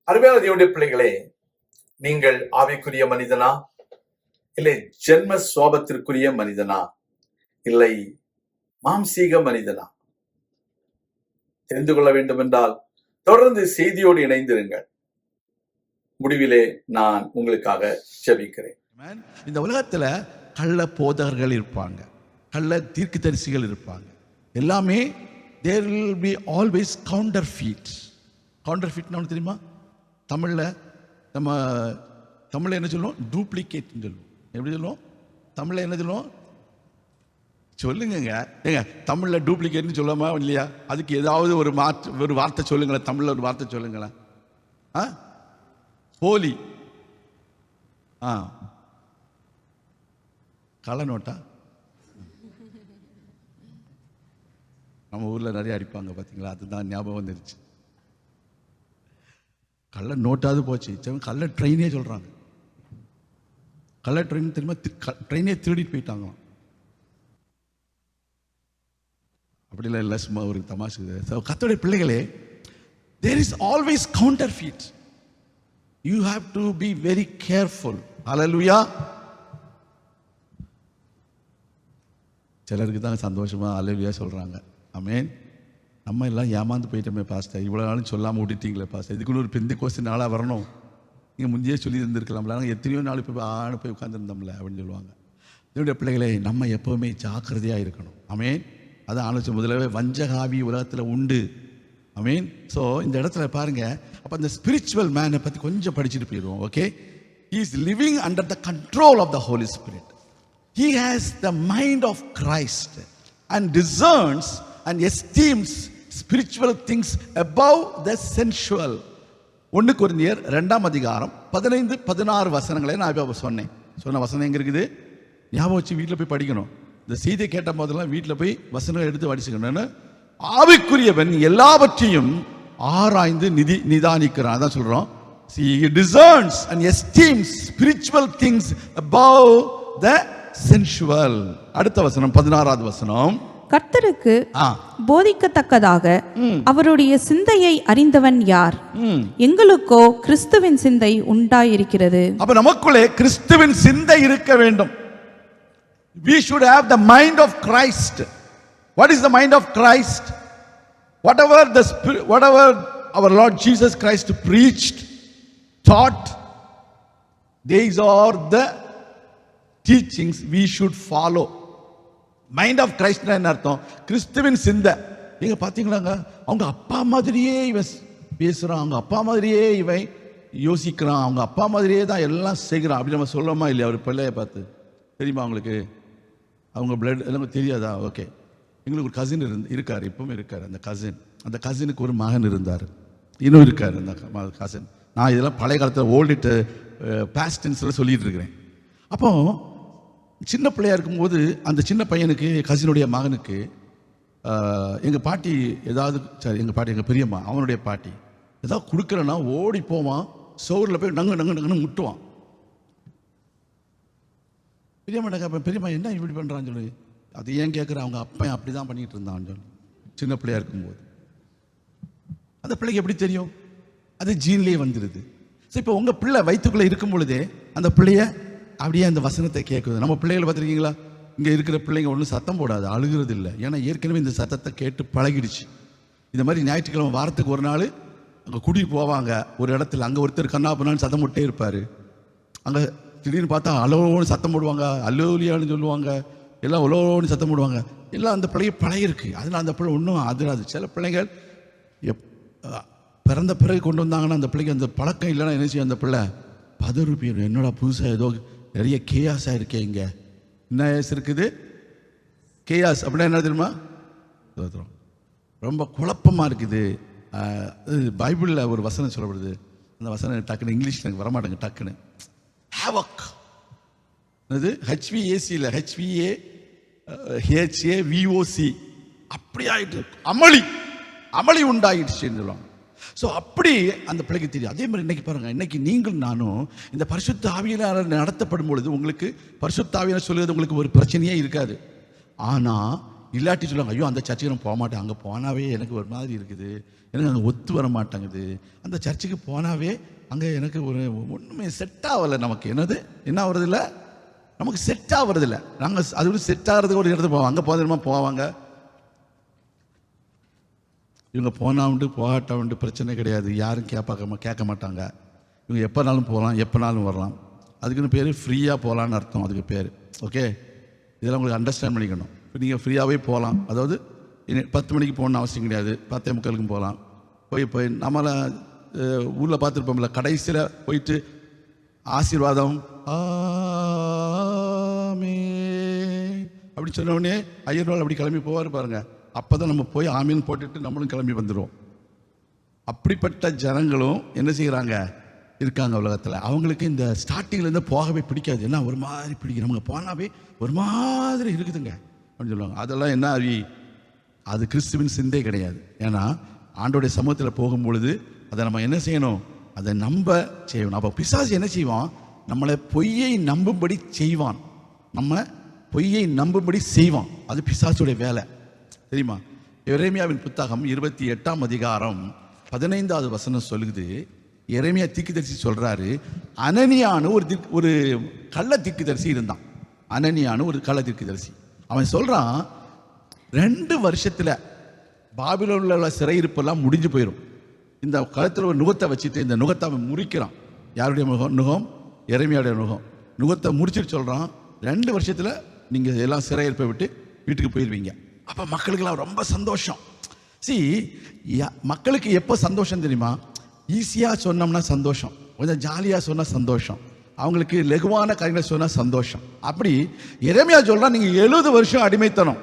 அருமையான தேவனுடைய பிள்ளைகளே, நீங்கள் ஆவிக்குரிய மனிதனா, இல்லை ஜென்ம சுவாபத்திற்குரிய மனிதனா, இல்லை மாம்சீக மனிதனா? தெரிந்து கொள்ள வேண்டும் என்றால் தொடர்ந்து செய்தியோடு இணைந்திருங்கள். முடிவிலே நான் உங்களுக்காக ஜெபிக்கிறேன். இந்த உலகத்துல கள்ள போதகர்கள் இருப்பாங்க, கள்ள தீர்க்கதரிசிகள் இருப்பாங்க. எல்லாமே there will be always counterfeit. counterfeit என்ன தெரியுமா? நம்ம தமிழ்ல என்ன சொல்லுவோம்? டூப்ளிகேட் சொல்லுவோம். எப்படி சொல்லுவோம்? தமிழ்ல என்ன சொல்லுவோம்? சொல்லுங்க. ஏங்க தமிழ்ல டூப்ளிகேட்னு சொல்லாமா இல்லையா? அதுக்கு ஏதாவது ஒரு வார்த்தை சொல்லுங்களேன். தமிழ்ல ஒரு வார்த்தை சொல்லுங்களேன். போலி, கள்ள நோட்டா? நம்ம ஊர்ல நிறைய அடிப்பாங்க பாத்தீங்களா? அதுதான் ஞாபகம் வந்துருச்சு. கள்ள நோட்டாவது போச்சு, கள்ள ட்ரெயினே சொல்றாங்க. கள்ள ட்ரெயின் தெரியுமா? ட்ரெயினே திருடிட்டு போயிட்டாங்க. அப்படிலாம் இல்லை, சும்மா ஒரு தமாஷு. கர்த்தருடைய பிள்ளைகளே, there is always counterfeit. You have to be very careful. Hallelujah. சிலருக்கு தான் சந்தோஷமா ஹல்லேலூயா சொல்றாங்க. ஆமென். நம்ம எல்லாம் ஏமாந்து போயிட்டோமே பாஸ்டர், இவ்வளவு நாளும் சொல்லாம விட்டுட்டீங்களே பாஸ்டர், இதுக்குள்ள ஒரு பெந்தெக்கோஸ்து நாளா வரணும், நீங்க முந்தையே சொல்லி இருந்திருக்கலாம்ல, நாங்கள் எத்தனையோ நாள் போய் உட்கார்ந்துருந்தோம்ல அப்படின்னு சொல்லுவாங்க. என்னுடைய பிள்ளைகளே, நம்ம எப்பவுமே ஜாக்கிரதையா இருக்கணும். ஆமென். அதான் ஆலோசனை. முதலவே வஞ்சகாவி உலகத்துல உண்டு. ஆமென். ஸோ இந்த இடத்துல பாருங்க, அப்போ இந்த ஸ்பிரிச்சுவல் மேனை பற்றி கொஞ்சம் படிச்சுட்டு போயிடுவோம். Okay. He is living under the control of the Holy Spirit. He has the mind of Christ and discerns and esteems spiritual things above the sensual. 1 கொரிந்தியர் 2ஆம் அதிகாரம் 15-16 வசனங்களை நான் இப்போ சொன்ன வசனம் எங்க இருக்குது? ஞாபகம் வச்சு வீட்டில் போய் படிக்கணும். இந்த செய்தியை கேட்ட போதெல்லாம் வீட்டில் போய் வசனம் எடுத்து படிச்சுக்கணும்னு. ஆவிக்குரியவன் எல்லாவற்றையும் ஆராய்ந்து நிதானிக்கிறான். அதான் சொல்றோம். He discerns and esteems spiritual things above the sensual. அடுத்த வசனம் 16வது வசனம். கர்த்தருக்கு போதிக்கத்தக்கதாக அவருடைய சிந்தையை அறிந்தவன் யார்? எங்களுக்கோ கிறிஸ்துவின் சிந்தை உண்டாயிருக்கிறது. அப்ப நமக்குள்ளே கிறிஸ்துவின் சிந்தை இருக்க வேண்டும். We should have the mind of Christ. What is the mind of Christ? Whatever our Lord Jesus Christ preached, taught, these are the teachings we should follow. Mind of கிரைஸ்ட்னா என்ன அர்த்தம்? கிறிஸ்துவின் சிந்தை. நீங்க பாத்தீங்களாங்க, அவங்க அப்பா மாதிரியே இவன் பேசுறான், அவங்க அப்பா மாதிரியே இவன் யோசிக்கிறான், அவங்க அப்பா மாதிரியே தான் எல்லாம் செய்கிறான் அப்படி நம்ம சொல்லமா இல்லையா? அவர் பிள்ளைய பார்த்து தெரியுமா உங்களுக்கு? அவங்க பிளட் எல்லாம் தெரியாதா? ஓகே. எங்களுக்கு ஒரு கசின் இருக்கார், இப்பவும் இருக்கார். அந்த கசினுக்கு ஒரு மகன் இருந்தார், இன்னும் இருக்கார் அந்த கசின். நான் இதெல்லாம் பழைய காலத்தில் ஓல்டு பாஸ்ட் டென்ஸ்ல சொல்லிட்டு இருக்கிறேன். அப்போ சின்ன பிள்ளையா இருக்கும்போது அந்த சின்ன பையனுக்கு, கசினுடைய மகனுக்கு, எங்கள் பாட்டி ஏதாவது, சரி எங்கள் பாட்டி, எங்கள் பெரியம்மா, அவனுடைய பாட்டி ஏதாவது கொடுக்கலன்னா ஓடி போவான், சோறில் போய் நங்கு முட்டுவான். பெரியம்மா என்ன இப்படி பண்ணுறான்னு சொல்லி, அது ஏன் கேட்குற, அவங்க அப்பா அப்படி தான் பண்ணிட்டு இருந்தான்னு சொல்லி, சின்ன பிள்ளையா இருக்கும்போது. அந்த பிள்ளைக்கு எப்படி தெரியும்? அது ஜீன்லேயே வந்துடுது. ஸோ இப்போ உங்கள் பிள்ளை வயிற்றுக்குள்ளே இருக்கும் பொழுதே அந்த பிள்ளைய அப்படியே அந்த வசனத்தை கேட்குது. நம்ம பிள்ளைகளை பார்த்துருக்கீங்களா? இங்கே இருக்கிற பிள்ளைங்க ஒன்றும் சத்தம் போடாது, அழுகிறது இல்லை. ஏன்னா ஏற்கனவே இந்த சத்தத்தை கேட்டு பழகிடுச்சு. இந்த மாதிரி ஞாயிற்றுக்கிழமை வாரத்துக்கு ஒரு நாள் அங்கே கூட்டிகிட்டு போவாங்க ஒரு இடத்துல. அங்கே ஒருத்தர் கண்ணா பண்ணாலும் சத்தம் போட்டே இருப்பார். அங்கே திடீர்னு பார்த்தா அலோன்னு சத்தம் போடுவாங்க, அல்லோலியான்னு சொல்லுவாங்க, எல்லாம் உலோன்னு சத்தம் போடுவாங்க. எல்லாம் அந்த பிள்ளைய பழகிருக்கு. அதனால் அந்த பிள்ளை ஒன்றும் அதிராது. சில பிள்ளைகள் பிறந்த பிறகு கொண்டு வந்தாங்கன்னா அந்த பிள்ளைக்கு அந்த பழக்கம் இல்லைன்னா என்ன செய்யும்? அந்த பிள்ளை பதறு போயிடும். என்னோட புதுசாக ஏதோ நிறைய கேயாஸாக இருக்கே, இங்கே என்ன இருக்குது கேயாஸ் அப்படின்னா என்ன தெரியுமா? ரொம்ப குழப்பமாக இருக்குது. பைபிளில் ஒரு வசனம் சொல்லப்படுது. அந்த வசனம் டக்குன்னு இங்கிலீஷில் எனக்கு வரமாட்டேங்க டக்குன்னு. ஹேவக், அது HVAC இல்லை, HVAVOC, அப்படி ஆயிட்டு அமளி உண்டாயிடுச்சுன்னு சொல்லுவாங்க. ஸோ அப்படி அந்த பிள்ளைக்கு தெரியும். அதே மாதிரி இன்னைக்கு பாருங்க, இன்னைக்கு நீங்கள் நானும் இந்த பரிசுத்த ஆவியானவர் நடத்தப்படும் பொழுது உங்களுக்கு பரிசுத்த ஆவியானவர் சொல்லுறது உங்களுக்கு ஒரு பிரச்சனையே இருக்காது. ஆனால் இல்லாட்டி சொல்லுவாங்க, ஐயோ அந்த சர்ச்சுக்கு நான் போக மாட்டேன், அங்கே போனாவே எனக்கு ஒரு மாதிரி இருக்குது, எனக்கு அங்கே ஒத்து வர மாட்டேங்குது, அந்த சர்ச்சுக்கு போனாவே அங்கே எனக்கு ஒரு ஒன்றுமே செட் ஆகலை, நமக்கு என்னது என்ன ஆகுறதில்ல, நமக்கு செட் ஆகுறதில்ல. நாங்கள் அது ஒரு செட் ஆகிறதுக்கு ஒரு இடத்துக்கு போவோம், அங்கே போவாங்க. இவங்க போனா உண்டு போகாட்டா உண்டு, பிரச்சனை கிடையாது, யாரும் கேட்க மாட்டாங்க. இவங்க எப்போனாலும் போகலாம், எப்போனாலும் வரலாம். அதுக்குன்னு பேர் ஃப்ரீயாக போகலான்னு அர்த்தம், அதுக்கு பேர். ஓகே, இதெல்லாம் உங்களுக்கு அண்டர்ஸ்டாண்ட் பண்ணிக்கணும். இப்போ நீங்கள் ஃப்ரீயாகவே போகலாம், அதாவது 10 மணிக்கு போகணுன்னு அவசியம் கிடையாது, 10:45 போகலாம். போய் நம்மளை ஊரில் பார்த்துருப்போம்ல, கடைசியில் போயிட்டு ஆசீர்வாதம் ஆமென் அப்படி சொன்ன உடனே ஐயர்வாள் அப்படி கிளம்பி போவார் பாருங்க. அப்போ தான் நம்ம போய் ஆமீன் போட்டுட்டு நம்மளும் கிளம்பி வந்துடுவோம். அப்படிப்பட்ட ஜனங்களும் என்ன செய்கிறாங்க, இருக்காங்க உலகத்தில். அவங்களுக்கு இந்த ஸ்டார்டிங்லேருந்து போகவே பிடிக்காது. என்ன ஒரு மாதிரி பிடிக்கும், நமக்கு போனாவே ஒரு மாதிரி இருக்குதுங்க அப்படின்னு சொல்லுவாங்க. அதெல்லாம் என்ன அது கிறிஸ்துவின் சிந்தை கிடையாது. ஏன்னா ஆண்டோடைய சமூகத்தில் போகும்பொழுது அதை நம்ம என்ன செய்யணும், அதை நம்ப செய்யணும். அப்போ பிசாசு என்ன செய்வான், நம்மளை பொய்யை நம்பும்படி செய்வான், நம்ம பொய்யை நம்பும்படி செய்வான். அது பிசாசுடைய வேலை, தெரியுமா? எரேமியாவின் புத்தகம் 28ஆம் அதிகாரம் 15வது வசனம் சொல்லுது. எரேமியா தீர்க்கதரிசி சொல்றாரு, அனனியானு ஒரு கள்ள தீர்க்கதரிசி இருந்தான். அனனியானு ஒரு கள்ள தீர்க்கதரிசி. அவன் சொல்றான், 2 வருஷத்துல பாபிலோனில் உள்ள சிறையிருப்பெல்லாம் முடிஞ்சு போயிடும். இந்த கழுத்தில் ஒரு நுகத்தை வச்சுட்டு இந்த நுகத்தை அவன் முறிக்கிறான். யாருடைய நுகம்? எரேமியாவுடைய நுகத்தை முடிச்சுட்டு சொல்றான், 2 வருஷத்துல நீங்க எல்லாம் சிறையிருப்பை விட்டு வீட்டுக்கு போயிடுவீங்க. அப்ப மக்களுக்கெல்லாம் ரொம்ப சந்தோஷம். மக்களுக்கு எப்போ சந்தோஷம் தெரியுமா? ஈஸியாக சொன்னோம்னா சந்தோஷம், கொஞ்சம் ஜாலியாக சொன்னால் சந்தோஷம், அவங்களுக்கு லெகுவான காரியங்களை சொன்னால் சந்தோஷம். அப்படி எரேமியா சொல்கிறான், நீங்கள் 70 வருஷம் அடிமைத்தனம்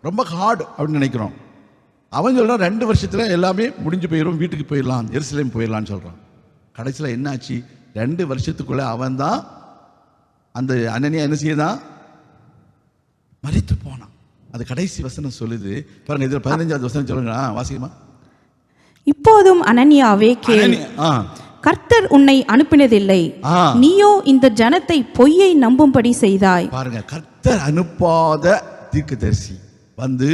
ரொம்ப ஹார்டு அப்படின்னு நினைக்கிறோம். அவன் சொல்கிறான் 2 வருஷத்தில் எல்லாமே முடிஞ்சு போயிடும், வீட்டுக்கு போயிடலாம், எருசலேம் போயிடலான்னு சொல்கிறான். கடைசியில் என்னாச்சு, 2 வருஷத்துக்குள்ளே அவன் தான் அந்த அனனியா என்ன செய்யதான் மரித்து போனான். அது கடைசி வசனம் சொல்லுது பாருங்க. இதில் 15வது வசனம் சொல்லுங்க, வாசிக்கமா. இப்போதும் அனனியாவே கேள், கர்த்தர் உன்னை அனுப்பினதில்லை, நீயோ இந்த ஜனத்தை பொய்யை நம்பும்படி செய்தாய். பாருங்க, கர்த்தர் அனுப்பாத தீர்க்கதரிசி வந்து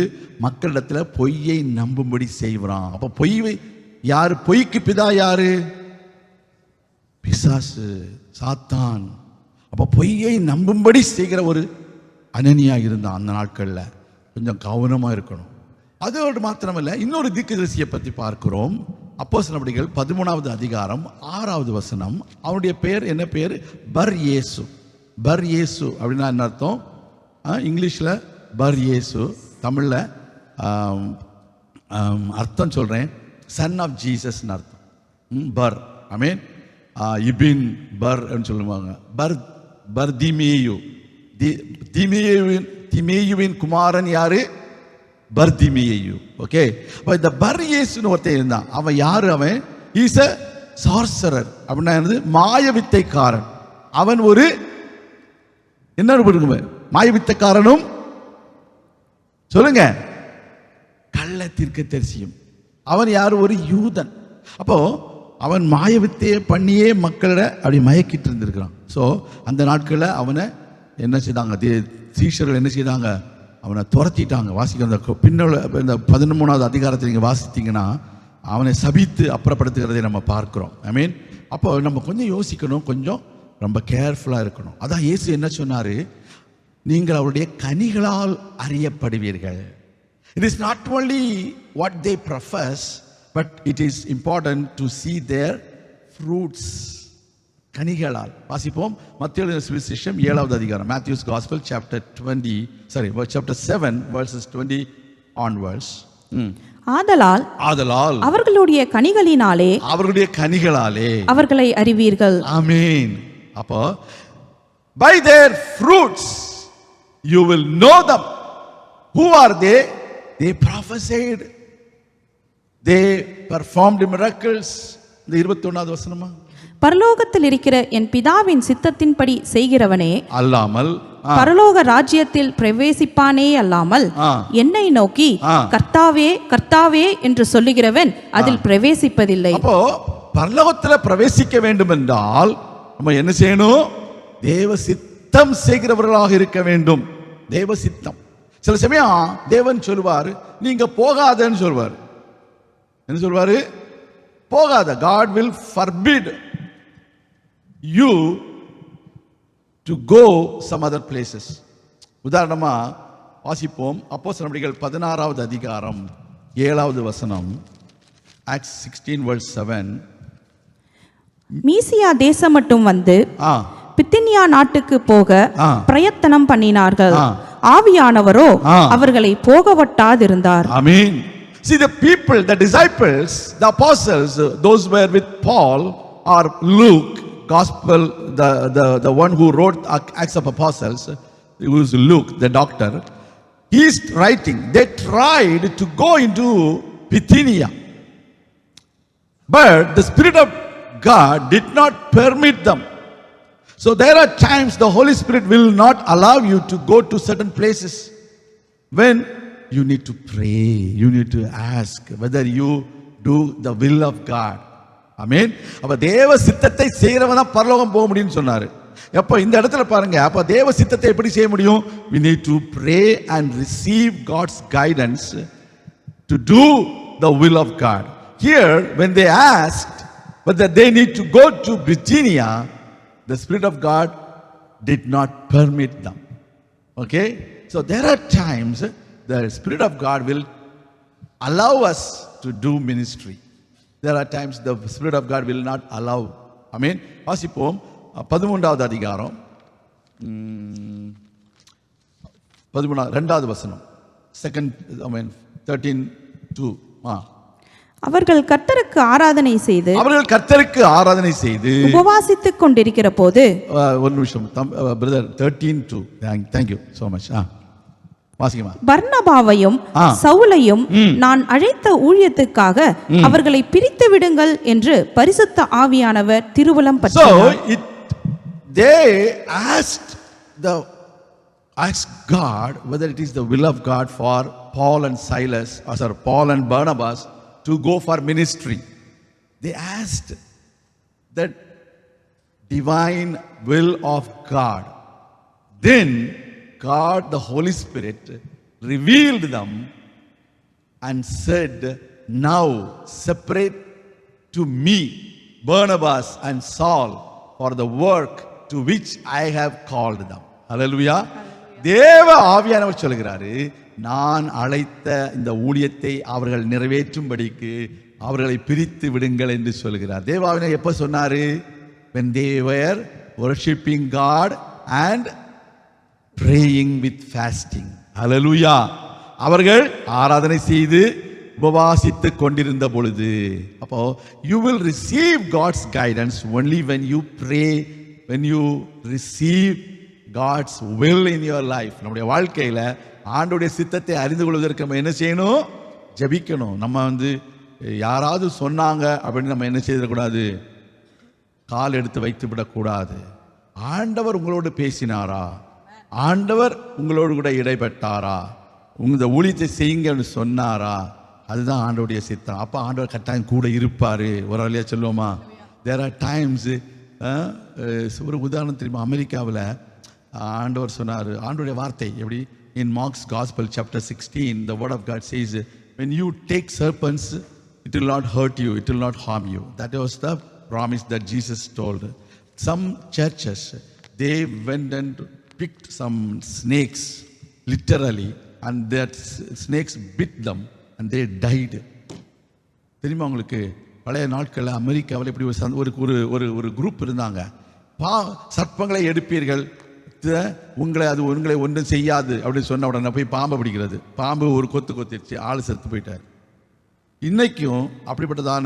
மக்களிடத்துல பொய்யை நம்பும்படி செய்வான். அப்ப யாரு பொய்க்கு பிதா? யாரு? பிசாசு, சாத்தான். அப்ப பொய்யை நம்பும்படி செய்கிற ஒரு அனனியா இருந்தான் அந்த நாட்கள்ல. கொஞ்சம் கவனமா இருக்கணும். அதோடு மாத்திரமல்ல, இன்னொரு தீர்க்கதரிசியை பற்றி பார்க்கிறோம். அப்போஸ்தலர் நடபடிகள் 13வது அதிகாரம் 6வது வசனம். அவனுடைய பேர் என்ன பேர்? பர் இயேசு. பர் இயேசு அப்படின்னா என்ன அர்த்தம்? இங்கிலீஷில் பர் இயேசு, தமிழில் அர்த்தம் சொல்கிறேன், சன் ஆஃப் ஜீசஸ்ன்னு அர்த்தம். பர், ஐ மீன் இபின் பர் அப்படின்னு சொல்லுவாங்க. பர் திமேயு. திமேயுவின் குமாரன் யாரு? பர்திமேயு. ஓகே, அப்ப இந்த பர் இயேசுன்னு ஒருத்தன் இருந்தான். அவன் யாரு? அவன் இஸ் எ சார்சரர். அப்படின்னா என்னது? மாயவித்தைக்காரன். அவன் ஒரு என்ன மாயவித்தைக்காரனும் சொல்லுங்க, கள்ள தீர்க்கதரிசியும். அவன் யாரு? ஒரு யூதன். அப்போ அவன் மாயவித்தையை பண்ணியே மக்களை அப்படி மயக்கிட்டு இருந்திருக்கிறான். ஸோ அந்த நாட்களில் அவனை என்ன செய்தாங்க? சீஷர்கள் என்ன செய்தாங்க? அவனை துரத்திட்டாங்க. வாசிக்கிற பின்னுள்ள இந்த 13வது அதிகாரத்தை நீங்கள் வாசித்தீங்கன்னா அவனை சபித்து அப்புறப்படுத்துகிறதை நம்ம பார்க்கிறோம். ஐ மீன், அப்போ நம்ம கொஞ்சம் யோசிக்கணும், கொஞ்சம் ரொம்ப கேர்ஃபுல்லாக இருக்கணும். அதான் இயேசு என்ன சொன்னார்? நீங்கள் அவருடைய கனிகளால் அறியப்படுவீர்கள். It is not only what they profess, but it is important to see their fruits. கனிகளால். வாசிப்போம். மத்தேயு சுவிசேஷம் 7வது அதிகாரம், Matthew's gospel chapter 7 verses 20 onwards. ஆதலால் அவர்களுடைய கனிகளினாலே அவர்களை அறிவீர்கள். ஆமென். அப்போ by their fruits you will know them. Who are they? They prophesied, they performed miracles. இந்த 21வது வசனமா? பரலோகத்தில் இருக்கிற என் பிதாவின் சித்தத்தின்படி செய்கிறவனே அல்லாமல் பரலோக ராஜ்யத்தில் பிரவேசிப்பானே அல்லாமல் என்னை நோக்கி கர்த்தாவே கர்த்தாவே என்று சொல்லுகிறவன் அதில் பிரவேசிப்பதில்லை. அப்போ பரலோகத்தில் பிரவேசிக்க வேண்டும் என்றால் நம்ம என்ன செய்யணும்? தேவ சித்தம் செய்கிறவர்களாக இருக்க வேண்டும். தேவ சித்தம். சில சமயம் தேவன் சொல்லுவார், நீங்க போகாதன்னு சொல்வார். என்ன சொல்வாரு? போகாத. God will forbid you to go some other places. உதாரணமா வாசிப்போம். அப்போஸ்தலர் நடபடிகள் 16வது அதிகாரம் 7வது வசனம். Acts 16:7. மீசியா தேசம் மட்டும் வந்து பித்தினியா நாட்டுக்கு போக பிரயத்தனம் பண்ணினார்கள். ஆவியானவரோ அவர்களை போகவட்டாதிருந்தார். ஆமென். See, the people, the disciples, the apostles, those were with Paul or Luke, gospel, the one who wrote Acts of Apostles, who is Luke, the doctor. He is writing, they tried to go into Bithynia, but the Spirit of God did not permit them. So there are times the Holy Spirit will not allow you to go to certain places when you need to pray, you need to ask whether you do the will of God. Amen. அப்ப தேவ சித்தத்தை செய்யறவன் தான் பரலோகம் போக முடியும்னு சொன்னாரு. அப்ப இந்த இடத்துல பாருங்க, அப்ப தேவ சித்தத்தை எப்படி செய்ய முடியும்? We need to pray and receive God's guidance to do the will of God. Here when they asked whether they need to go to Bithynia, the Spirit of God did not permit them. Okay? So there are times the Spirit of God will allow us to do ministry. There are times the Spirit of God will not allow. Amen. வாசிப்போம் 13வது அதிகாரம் 2வது வசனம். 13:2. அவர்கள் கர்த்தருக்கு ஆராதனை செய்து உபவாசித்துக் கொண்டிருக்கிற போது. ஒரு நிமிஷம் brother. 13:2. Thank you so much. வாசிக்கமா. பர்னபாவையும் சவுலையும் நான் அழைத்த ஊழியத்துக்காக அவர்களை பிரித்து விடுங்கள் என்று பரிசுத்த ஆவியானவர் திருவுளம் பற்றினார். So they asked God whether it is the will of God for Paul and Silas, or sorry, Paul and Barnabas to go for ministry. They asked that divine will of God. Then God, the Holy Spirit, revealed them and said, now separate to me Barnabas and Saul for the work to which I have called them. Hallelujah. தேவ ஆவியானவர் சொல்கிறாரு, நான் அழைத்த இந்த ஊழியத்தை அவர்கள் நிறைவேற்றும்படிக்கு அவர்களை பிரித்து விடுங்கள் என்று சொல்கிறார். தேவ ஆவியானவர் எப்ப சொன்னாரு? when they were worshiping God and praying with fasting. Hallelujah. அவர்கள் ஆராதனை செய்து உபவாசித்துக் கொண்டிருந்த பொழுது. அப்போ you will receive God's guidance only when you pray, when you receive God's will in your life. நம்முடைய வாழ்க்கையில ஆண்டவருடைய சித்தத்தை அறிந்து கொள்வதற்கு நம்ம என்ன செய்யணும்? ஜெபிக்கணும். நம்ம யாராவது சொன்னாங்க அப்படின்னு நம்ம என்ன செய்யக்கூடாது? கால் எடுத்து வைத்து விடக்கூடாது. ஆண்டவர் உங்களோடு பேசினாரா? ஆண்டவர் உங்களோடு கூட இடைப்பட்டாரா? இந்த ஊழியத்தை செய்யுங்கன்னு சொன்னாரா? அதுதான் ஆண்டவருடைய சித்தம். அப்போ ஆண்டவர் கட்டாயம் கூட இருப்பார். ஒரு வழியாக சொல்லுவோமா? There are times. ஒரு உதாரணம் தெரியுமா? அமெரிக்காவில் ஆண்டவர் சொன்னார், ஆண்டவருடைய வார்த்தை எப்படி? In Mark's Gospel chapter 16, the word of God says, when you take serpents, it will not hurt you, it will not harm you. That was the promise that Jesus told. Some churches, they went and picked some snakes, literally, and that snakes bit them and they died. தெரியுமா உங்களுக்கு? பழைய நாட்களில் அமெரிக்காவில் இப்படி ஒரு group இருந்தாங்க. சர்ப்பங்களை எடுப்பீர்கள், உங்களை ஒன்றும் செய்யாது அப்படின்னு சொன்ன உடனே போய் பாம்பை பிடிக்கிறது. பாம்பு ஒரு கொத்திடுச்சு, ஆள் செத்து போயிட்டார். இன்னைக்கும் அப்படிப்பட்டதான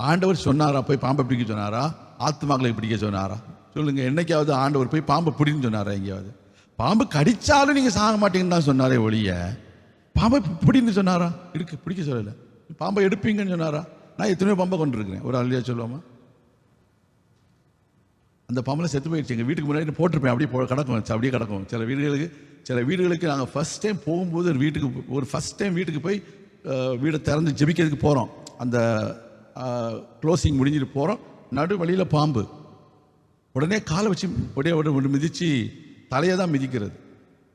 ஆண்டவர் சொன்னாரா? போய் பாம்பை பிடிக்க சொன்னாரா? ஆத்மாக்களை பிடிக்க சொன்னாரா? சொல்லுங்க. என்னைக்காவது ஆண்டவர் போய் பாம்பை பிடின்னு சொன்னாரா? எங்கேயாவது? பாம்பு கடிச்சாலும் நீங்க சாக மாட்டீங்கன்னு தான் சொன்னாரே ஒழிய பாம்பை பிடின்னு சொன்னாரா? பிடிக்க சொல்லலை. பாம்பை எடுப்பீங்கன்னு சொன்னாரா? நான் எத்தனையோ பாம்பை கொண்டிருக்கிறேன். ஒரு அல்லையா சொல்லுவோமா? அந்த பாம்பெல்லாம் செத்து போயிடுச்சு. எங்கள் வீட்டுக்கு முன்னாடி போட்டிருப்பேன். அப்படியே கிடக்கும், அப்படியே கிடக்கும். சில வீடுகளுக்கு நாங்கள் ஃபர்ஸ்ட் டைம் போகும்போது வீட்டுக்கு போய் வீடை திறந்து ஜெபிக்கிறதுக்கு போகிறோம். அந்த க்ளோசிங் முடிஞ்சிட்டு போகிறோம். நடு வழியில் பாம்பு. உடனே காலை வச்சு ஒன்று மிதித்து தலையை தான் மிதிக்கிறது.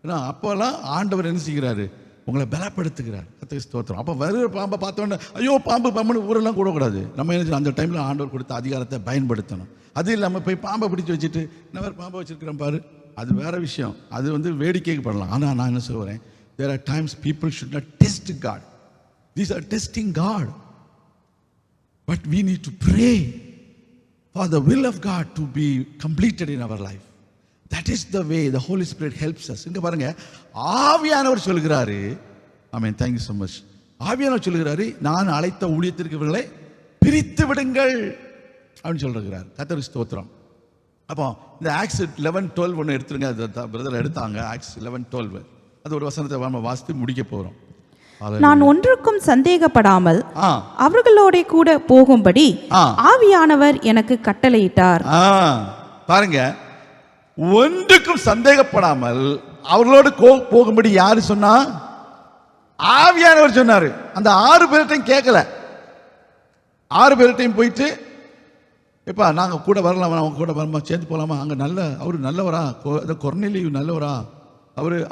ஏன்னா அப்போல்லாம் ஆண்டவர் என்ன செய்கிறாரு, உங்களை பலப்படுத்துகிறார். கர்த்தருக்கு ஸ்தோத்திரம். அப்போ வருகிற பாம்பை பார்த்தோன்னே ஐயோ பாம்பு பாம்புன்னு ஊரெல்லாம் கூடக்கூடாது. நம்ம என்ன அந்த டைமில் ஆண்டவர் கொடுத்த அதிகாரத்தை பயன்படுத்தணும். அது இல்லாமல் போய் பாம்பை பிடிச்சி வச்சுட்டு என்ன பாம்பை வச்சுருக்கிறேன் பாரு, அது வேற விஷயம். அது வந்து வேடிக்கைக்கு பண்ணலாம். ஆனால் நான் என்ன சொல்கிறேன், there are times people should not test God. These are testing God. But we need to pray for the will of God to be completed in our life. That is the way the Holy Spirit helps us. இங்க பாருங்க, ஆவியானவர் சொல்கிறாரு, ஆமென், thank you so much. ஆவியானவர் சொல்கிறாரு, நான் அழைத்த ஊழியத்திற்கு இவர்களை பிரித்து விடுங்கள் அப்படின்னு சொல்றார். கர்த்தருக்கு ஸ்தோத்திரம். அப்போ இந்த ஆக்ஸ் 11:12 ஒன்று எடுத்துருங்க, பிரதர் எடுத்தாங்க. ஆக்ஸ் 11:12 அது ஒரு வசனத்தை நம்ம வாசித்து முடிக்க போறோம். நான் ஒன்றுக்கும் சந்தேகப்படாமல் அவர்களோட கூட போகும்படி ஆவியானவர் எனக்கு கட்டளையிட்டார். பாருங்க, ஒன்றுக்கும் சந்தேகப்படாமல் அவர்களோடு போகும்படி யாரு சொன்னா? ஆவியானவர் சொன்னாரு. அந்த 6 பேர்ட்டையும் கேட்கல. 6 பேர்ட்டையும் போயிட்டு எப்பா நாங்கள் கூட வரலாமா, அவங்க கூட வரமா, சேர்ந்து போகலாமா, அங்கே அவரு நல்லவரா, கொர்நேலியு நல்லவரா,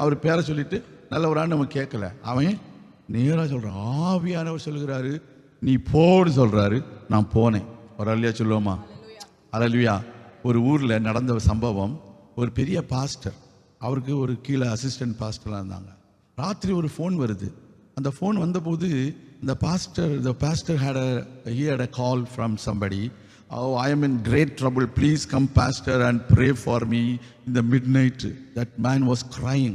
அவர் பேரை சொல்லிட்டு நல்லவரான்னு நம்ம கேட்கல. அவன் நேராக சொல்கிறான். ஆவியானவர் சொல்லுகிறாரு நீ போன்னு சொல்கிறாரு. நான் போனேன். ஒரு அல்லையா சொல்லுவோமா? அல்லையா. ஒரு ஊரில் நடந்த சம்பவம், ஒரு பெரிய பாஸ்டர், அவருக்கு ஒரு கீழே அசிஸ்டன்ட் பாஸ்டராக இருந்தாங்க. ராத்திரி ஒரு ஃபோன் வருது. அந்த ஃபோன் வந்தபோது the pastor had a call from somebody. Oh, I am in great trouble. Please come, pastor, and pray for me in the midnight. That man was crying.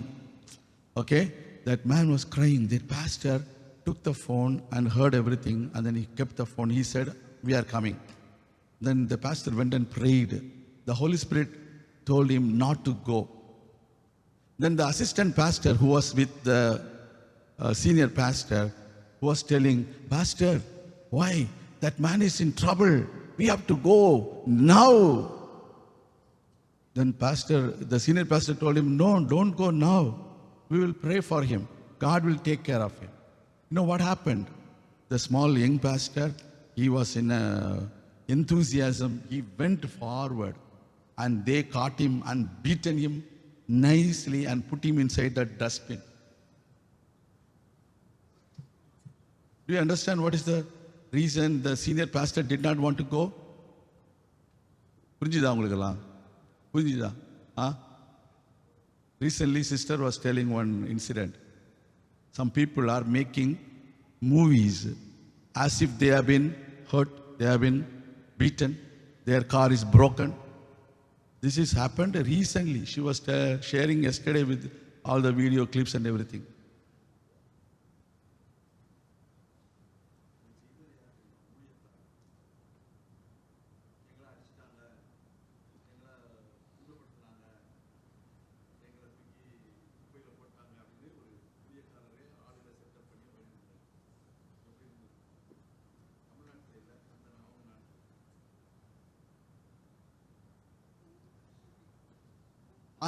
Okay? That man was crying. The pastor took the phone and heard everything, and then he kept the phone. He said, we are coming. Then the pastor went and prayed. The Holy Spirit told him not to go. Then the assistant pastor who was with the senior pastor was telling, Pastor, why? That man is in trouble. We have to go now. Then the senior pastor told him, no, don't go now. We will pray for him. God will take care of him. You know what happened? The small young pastor, he was in enthusiasm. He went forward and they caught him and beaten him nicely and put him inside the dustbin. Do you understand what is the reason the senior pastor did not want to go? புரிஞ்சுதா உங்களுக்கெல்லாம்? புரிஞ்சுதா? Recently sister was telling one incident. Some people are making movies as if they have been hurt, they have been beaten, their car is broken. This has happened recently. She was sharing yesterday with all the video clips and everything.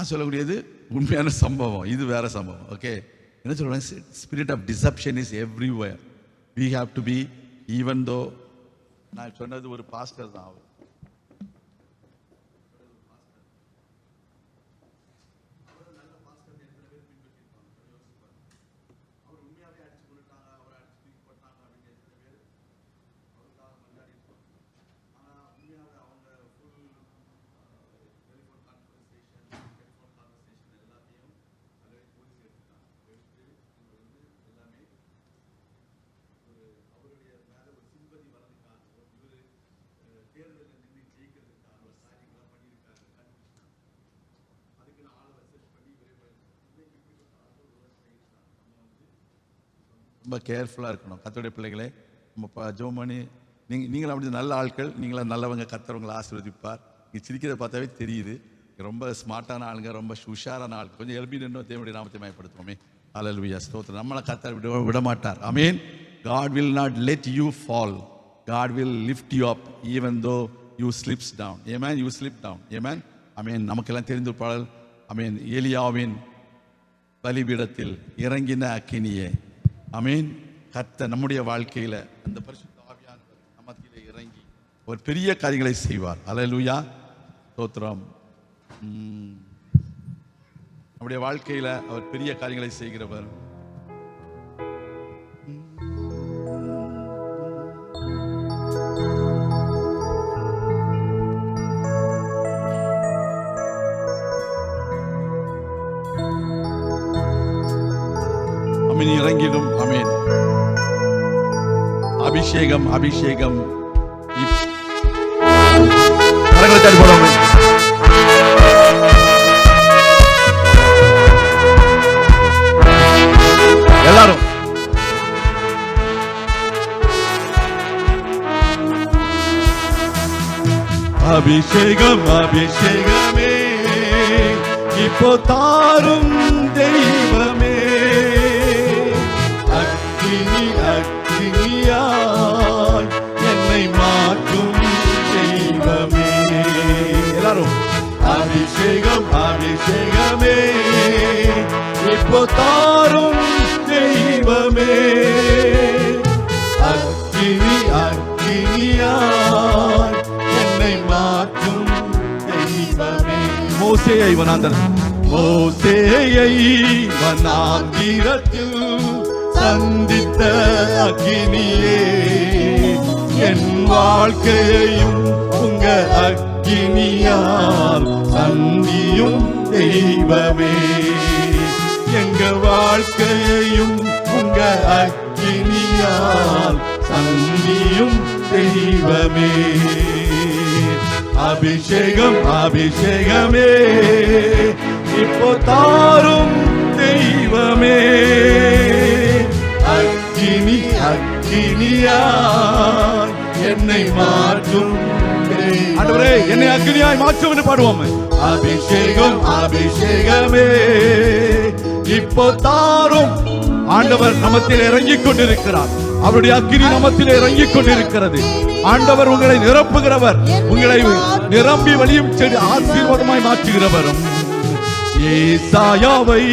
சொல்லக்கூடியது உண்மையான சம்பவம். இது வேற சம்பவம். Okay, என்ன சொல்றேன்? Spirit of deception is everywhere. we have to be, even though நான் சொன்னது ஒரு பாஸ்டர் தான். அவர் ரொம்ப கேர்ஃபுல்லாக இருக்கணும். கர்த்தருடைய பிள்ளைகளே, நம்ம ஜெபம் பண்ணி நீங்களும் அப்படி நல்ல ஆட்கள், நீங்களும் நல்லவங்க, கர்த்தர் உங்களை ஆசீர்வதிப்பார். நீங்கள் சிரிக்கிறத பார்த்தாவே தெரியுது. ரொம்ப ஸ்மார்ட்டான ஆளுங்க, ரொம்ப உஷாரான ஆள். கொஞ்சம் எழுப்பி நின்று தேவனுடைய நாமத்தை மயப்படுத்துவோமே. அல்லேலூயா, ஸ்தோத்திரம். நம்மளை கர்த்தர் விட மாட்டார். ஆமென். God will not let you fall. God will lift you up even though you slips down. Amen. You slip down. Amen. Amen. நமக்கெல்லாம் தெரிந்த பாடல். ஆமென். எலியாவின் பலிபீடத்தில் இறங்கின அக்கினியே. ஆமென். கர்த்தர் நம்முடைய வாழ்க்கையில அந்த பரிசுத்த ஆவியானவர் நமக்கிலே இறங்கி ஒரு பெரிய காரியங்களை செய்வார். அல்லேலூயா, ஸ்தோத்திரம். நம்முடைய வாழ்க்கையில அவர் பெரிய காரியங்களை செய்கிறவர். அமீன். இறங்கிடும். அமீன். அபிஷேகம், அபிஷேகம். கரங்களை தட்டி போடுவோம். எல்லாரும் அபிஷேகம், அபிஷேகமே இப்போ தாரும் தெய்வமே, அக்கினி அக்கினியாய் என்னை மாற்றும் தெய்வமே. எல்லாரும் அபிஷேகம், அபிஷேகமே இப்போ தாரும் தெய்வமே, அக்கினி அக்கினியாய் என்னை மாற்றும் தெய்வமே. மோசேயை வனாந்திரத்தில் சந்தித்த அக்கினியே, என் வாழ்க்கையையும் உங்க அக்கினியால் சந்தியும் தெய்வமே, எங்க வாழ்க்கையையும் உங்க அக்கினியால் சந்தியும் தெய்வமே. அபிஷேகம், அபிஷேகமே இப்போ தாரும் தெய்வமே, அக்கினி அக்கினியாய் என்னை மாற்றும். ஆண்டவரே என்னை அக்கினியாய் மாற்றும் என்று பாடுவோம். அபிஷேகம், அபிஷேகமே இப்போ தாரும். ஆண்டவர் நமத்தில் இறங்கிக் கொண்டிருக்கிறார். அவருடைய அக்கினி நமத்தில் இறங்கிக் கொண்டிருக்கிறது. ஆண்டவர் உங்களை நிரப்புகிறவர், உங்களை நிரம்பி வழியும் செடி ஆசீர்வாதமாய் மாற்றுகிறவரும். ஏசாயாவை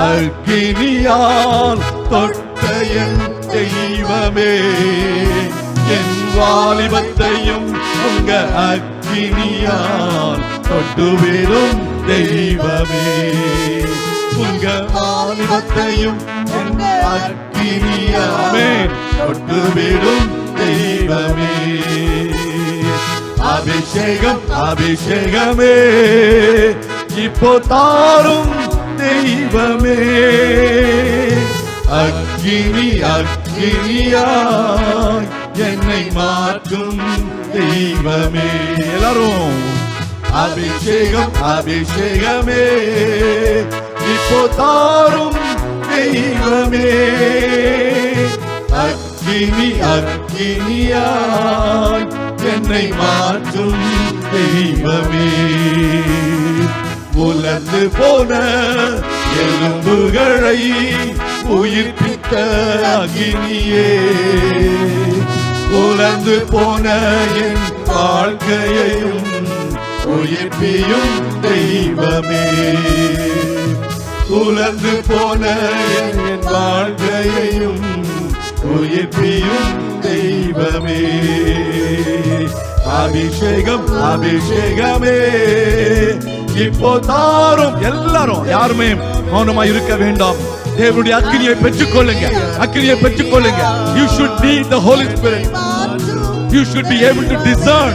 அக்கினியால் தொட்ட என் தெய்வமே, என் வாலிபத்தையும் உங்க அக்கினியால் தொட்டுவிடும் தெய்வமே, உங்க வாலிபத்தையும் உங்க அக்கினியாலே தொட்டுவிடும் தெய்வமே. அபிஷேகம், அபிஷேகமே இப்போ தாரும் தெய்வமே, அக்கினி அக்கினியாய் என்னை மாற்றும் தெய்வமே. எல்லாரும் அபிஷேகம், அபிஷேகமே இப்போ தாரும் தெய்வமே, அக்கினி அக்கினியாய் என்னை மாற்றும் தெய்வமே. உலர்ந்து போன எலும்புகளை உயிர்ப்பித்த அக்கினியே, உலர்ந்து போன என் வாழ்க்கையையும் உயிர்ப்பியும் தெய்வமே, உலர்ந்து போன என் வாழ்க்கையையும் உயிர்ப்பியும் தெய்வமே. அபிஷேகம், அபிஷேகமே இப்போ தாரும். எல்லாரும் யாருமே மௌனமா இருக்க வேண்டாம். தேவனுடைய அக்கினியை பெற்றுக்கொள்ளுங்க, அக்கினியை பெற்றுக்கொள்ளுங்க. You should need the Holy Spirit. You should be able to discern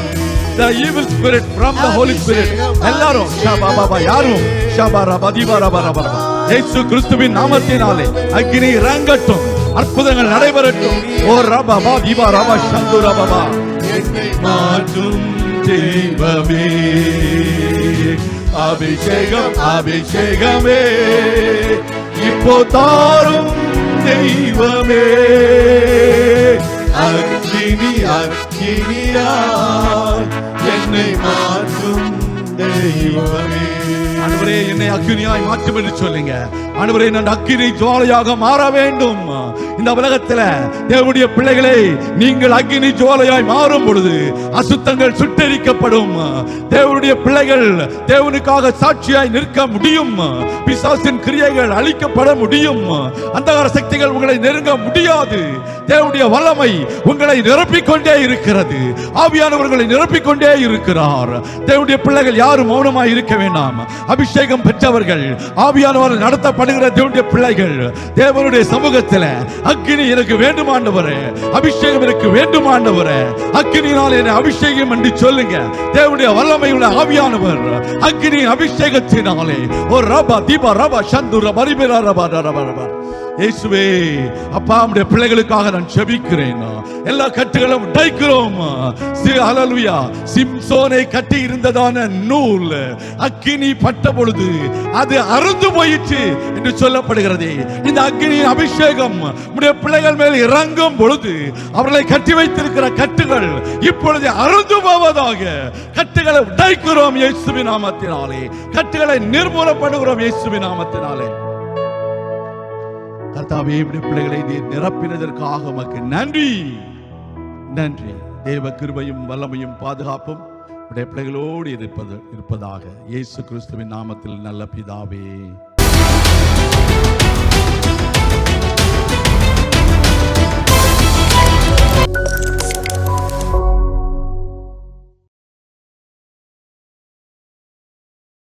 the evil spirit from the Holy Spirit. எல்லாரும் ஷபாபா யாரும் ஷபாரபதிபரபரபர இயேசு கிறிஸ்துவின் நாமத்தினாலே அக்கினி இறங்கட்டும், அற்புதங்கள் நடைபெறட்டும். ஓ ரபபா திபா ரபா சந்து ரபபா என்னை மாற்றும் தெய்வமே. அபிஷேகம், அபிஷேகமே இப்போ தாரும் தெய்வமே, அக்கினி அக்கினியாய் என்னை மாற்றும் தெய்வமே. ஆண்டவரே என்னை அக்கினியாய் மாற்றும் என்று சொல்லுங்க. ஆண்டவரே நான் அக்கினி ஜுவாலையாக மாற வேண்டும். இந்த உலகத்துல தேவனுடைய பிள்ளைகளே, நீங்கள் அக்கினி ஜுவாலையாய் மாறும் பொழுது அசுத்தங்கள் சுட்டெரிக்கப்படும். தேவனுடைய பிள்ளைகள் தேவனுக்காக சாட்சியாய் நிற்க முடியும். பிசாசின் கிரியைகள் அழிக்கப்பட முடியும். அந்தகார சக்திகள் உங்களை நெருங்க முடியாது. தேவனுடைய வல்லமை உங்களை நிரப்பிக்கொண்டே இருக்கிறது. ஆவியானவர்களை நிரப்பிக்கொண்டே இருக்கிறார். தேவனுடைய பிள்ளைகள் யாரும் மௌனமாய் இருக்க வேண்டாம். அபிஷேகம் பெற்றவர்கள், ஆவியானவர்கள் நடத்தப்படுகிற தேவனுடைய பிள்ளைகள் தேவனுடைய சமூகத்தில் அக்கினி எனக்கு வேண்டுமாண்டவரே, அபிஷேகம் எனக்கு வேண்டுமாண்டவரே, அக்கினியினால் என்னை அபிஷேகம் என்று சொல்லுங்க. தேவனுடைய வல்லமையுள்ள ஆவியானவர் அக்கினி அபிஷேகத்தினாலே ஒரு ரபா தீபா ரபா சந்துர மரிபெரா ரபா ரபா ரபா. இயேசுவே அப்பா, நம்முடைய பிள்ளைகளுக்காக நான் ஜெபிக்கிறேன். எல்லா கட்டுகளும் உடைக்கிறோம். ஹல்லேலூயா. சிம்சோனை கட்டி இருந்ததான நூல் அக்கினி பட்ட பொழுது அது அறுந்து போயிற்று என்று சொல்லப்படுகிறது. இந்த அக்கினியின் அபிஷேகம் நம்முடைய பிள்ளைகள் மேல் இறங்கும் பொழுது அவர்களை கட்டி வைத்திருக்கிற கட்டுகள் இப்பொழுது அறுந்து போவதாக. கட்டுகளை உடைக்கிறோம் இயேசுவின் நாமத்தினாலே. கட்டுகளை நிர்மூலப்படுகிறோம் இயேசுவின் நாமத்தினாலே. கர்த்தாவே, பிள்ளைகளை நீர் நிரப்பினதற்காக உமக்கு நன்றி. நன்றி. தேவ கிருபையும் வல்லமையும் பாதுகாப்பும் உடைய பிள்ளைகளோடு இருப்பதாக இயேசு கிறிஸ்துவின் நாமத்தில் நல்ல பிதாவே.